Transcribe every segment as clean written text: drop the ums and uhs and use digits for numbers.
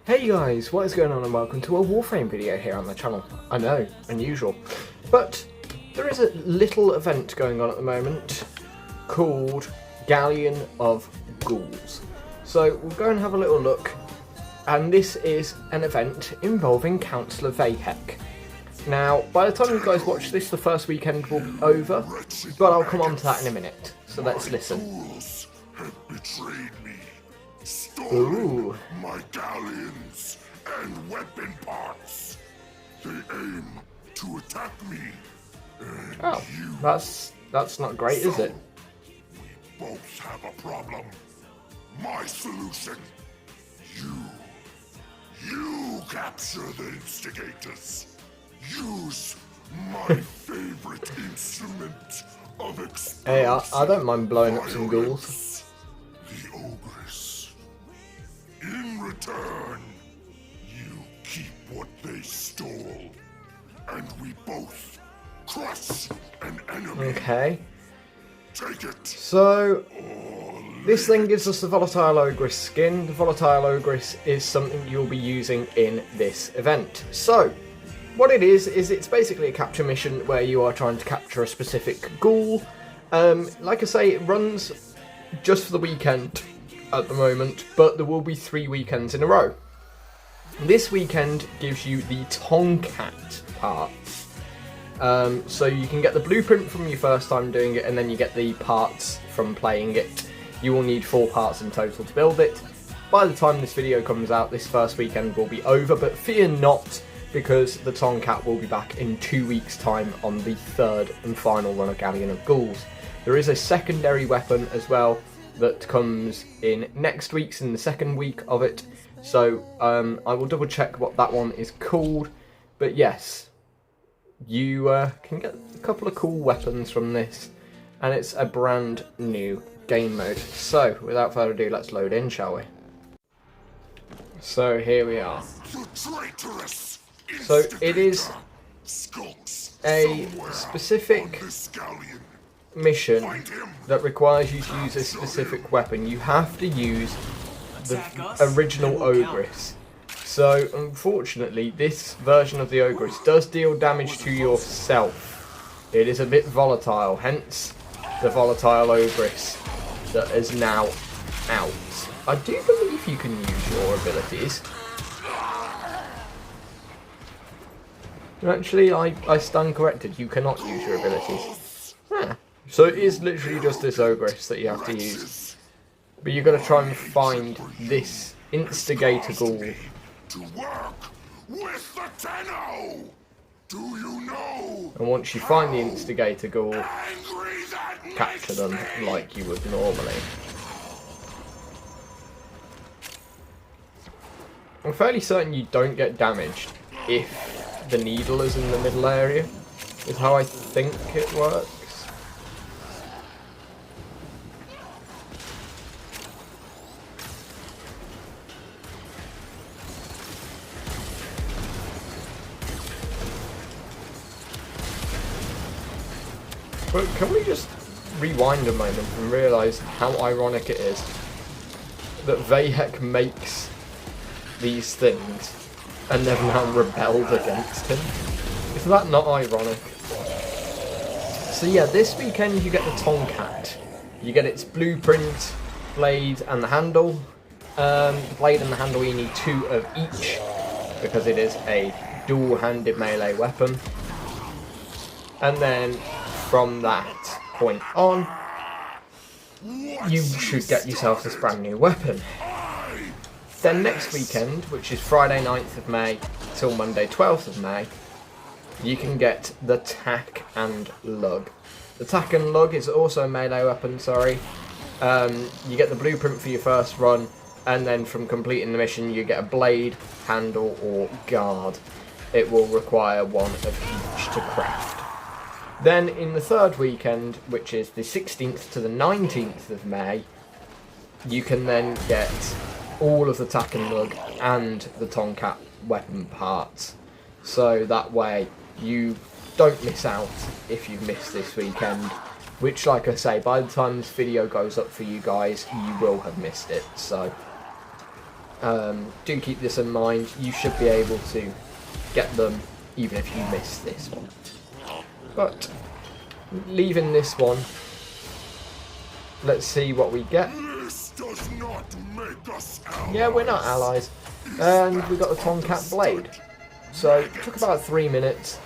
Hey guys, what is going on and welcome to a Warframe video here on the channel. I know, unusual. But there is a little event going on at the moment called Galleon of Ghouls. So we'll go and have a little look, and this is an event involving Councillor Vahek. Now, by the time you guys watch this, the first weekend will be over, but I'll come on to that in a minute. So let's listen. Ghouls have betrayed me, Ooh. stolen my galleons and weapon parts. They aim to attack me. And Oh, that's not great, is it? We both have a problem. My solution: you capture the instigators. Use my favorite instrument of explosive. Hey, I don't mind blowing up some ghouls. The ogress. In return, you keep what they stole, and we both crush an enemy. Okay. Take it. So, this thing gives us the Volatile Ogress skin. The Volatile Ogress is something you'll be using in this event. So, what it is it's basically a capture mission where you are trying to capture a specific ghoul. Like I say, it runs just for the weekend at the moment, but there will be 3 weekends in a row. This weekend gives you the Tomcat parts. So you can get the blueprint from your first time doing it, and then you get the parts from playing it. You will need 4 parts in total to build it. By the time this video comes out, this first weekend will be over, but fear not, because the Tomcat will be back in 2 weeks' time on the 3rd and final run of Galleon of Ghouls. There is a secondary weapon as well that comes in next week's, in the 2nd week of it. So I will double check what that one is called. But yes, you can get a couple of cool weapons from this, and it's a brand new game mode. So without further ado, let's load in, shall we? So here we are. So it is a specific mission that requires you to use a specific weapon. You have to use the original Ogress. So unfortunately, this version of the Ogress does deal damage to yourself. It is a bit volatile, hence the Volatile Ogress that is now out. I do believe you can use your abilities. Actually, I stand corrected. You cannot use your abilities. So it is literally just this Ogress that you have to use. But you've got to try and find this Instigator Ghoul. To work with the Tenno. Do you know? And once you find the Instigator Ghoul, capture them like you would normally. I'm fairly certain you don't get damaged if the needle is in the middle area, is how I think it works. But can we just rewind a moment and realise how ironic it is that Vahek makes these things and they've now rebelled against him? Is that not ironic? So yeah, this weekend you get the Tomcat. You get its blueprint, blade and the handle. The blade and the handle you need 2 of each, because it is a dual-handed melee weapon. And then from that point on, you should get yourself this brand new weapon. Then next weekend, which is Friday 9th of May till Monday 12th of May, you can get the Tack and Lug. The Tack and Lug is also a melee weapon, sorry. You get the blueprint for your first run, and then from completing the mission you get a blade, handle or guard. It will require 1 of each to craft. Then in the 3rd weekend, which is the 16th to the 19th of May, you can then get all of the Tack and Lug and the Tomcat weapon parts. So that way you don't miss out if you've missed this weekend, which, like I say, by the time this video goes up for you guys, you will have missed it. So do keep this in mind. You should be able to get them even if you miss this one. But leaving this one, let's see what we get. This does not make us allies. Yeah, we're not allies. And we got the Tomcat Blade. So it took about 3 minutes.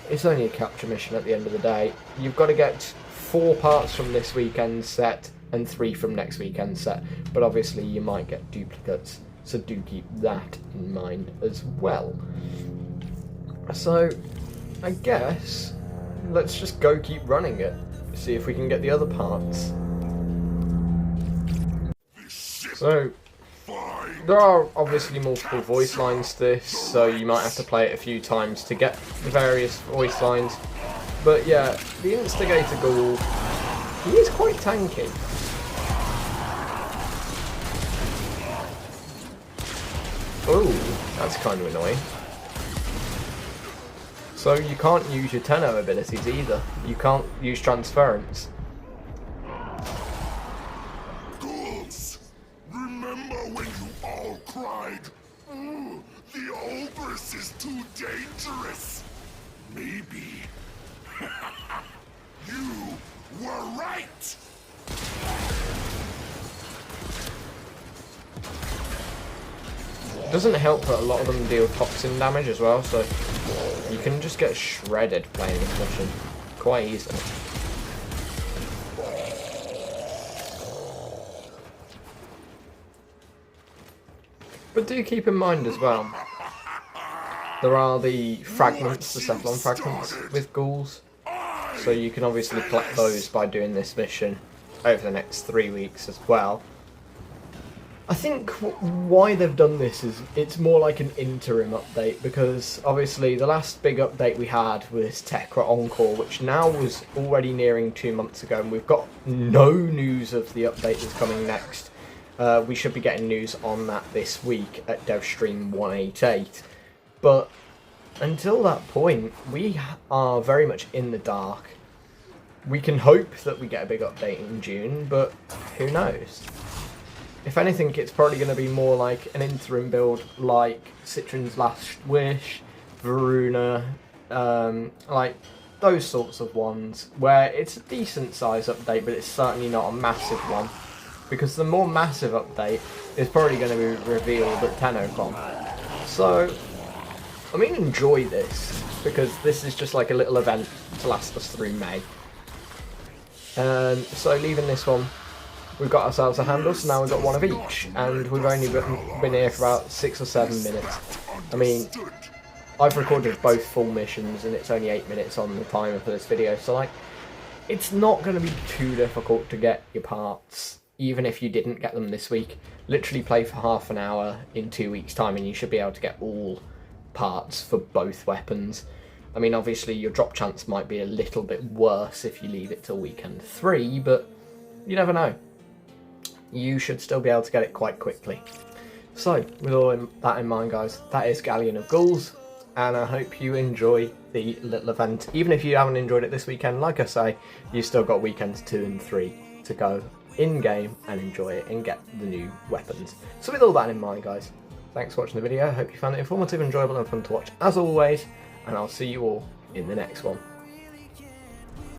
It's only a capture mission at the end of the day. You've got to get 4 parts from this weekend set and 3 from next weekend set. But obviously you might get duplicates, so do keep that in mind as well. So I guess let's just go keep running it. See if we can get the other parts. So there are obviously multiple voice lines to this, so you might have to play it a few times to get the various voice lines. But yeah, the Instigator Ghoul, he is quite tanky. Oh, that's kind of annoying. So you can't use your Tenno abilities either. You can't use transference. Ghouls, remember when you all cried, "Ooh, the Olbers is too dangerous"? Maybe. You were right. It doesn't help that a lot of them deal toxin damage as well, so you can just get shredded playing this mission quite easily. But do keep in mind as well, there are the fragments, the Cephalon fragments with ghouls, so you can obviously collect those by doing this mission over the next 3 weeks as well. I think why they've done this is it's more like an interim update, because obviously the last big update we had was Tekra Encore, which now was already nearing 2 months ago, and we've got no news of the update that's coming next. We should be getting news on that this week at DevStream 188, but until that point we are very much in the dark. We can hope that we get a big update in June, but who knows? If anything, it's probably going to be more like an interim build like Citron's Last Wish, Varuna, like those sorts of ones, where it's a decent size update, but it's certainly not a massive one. Because the more massive update is probably going to be revealed at TennoCon. So, I mean, enjoy this, because this is just like a little event to last us through May. So leaving this one, we've got ourselves a handle, so now we've got one of each, and we've only been here for about 6 or 7 minutes. I mean, I've recorded both full missions, and it's only 8 minutes on the timer for this video, so like, it's not going to be too difficult to get your parts, even if you didn't get them this week. Literally play for half an hour in 2 weeks' time, and you should be able to get all parts for both weapons. I mean, obviously your drop chance might be a little bit worse if you leave it till weekend 3, but you never know. You should still be able to get it quite quickly. So, with all that in mind, guys, that is Galleon of Ghouls, and I hope you enjoy the little event. Even if you haven't enjoyed it this weekend, like I say, you've still got weekends 2 and 3 to go in-game and enjoy it and get the new weapons. So with all that in mind, guys, thanks for watching the video. I hope you found it informative, enjoyable and fun to watch as always, and I'll see you all in the next one.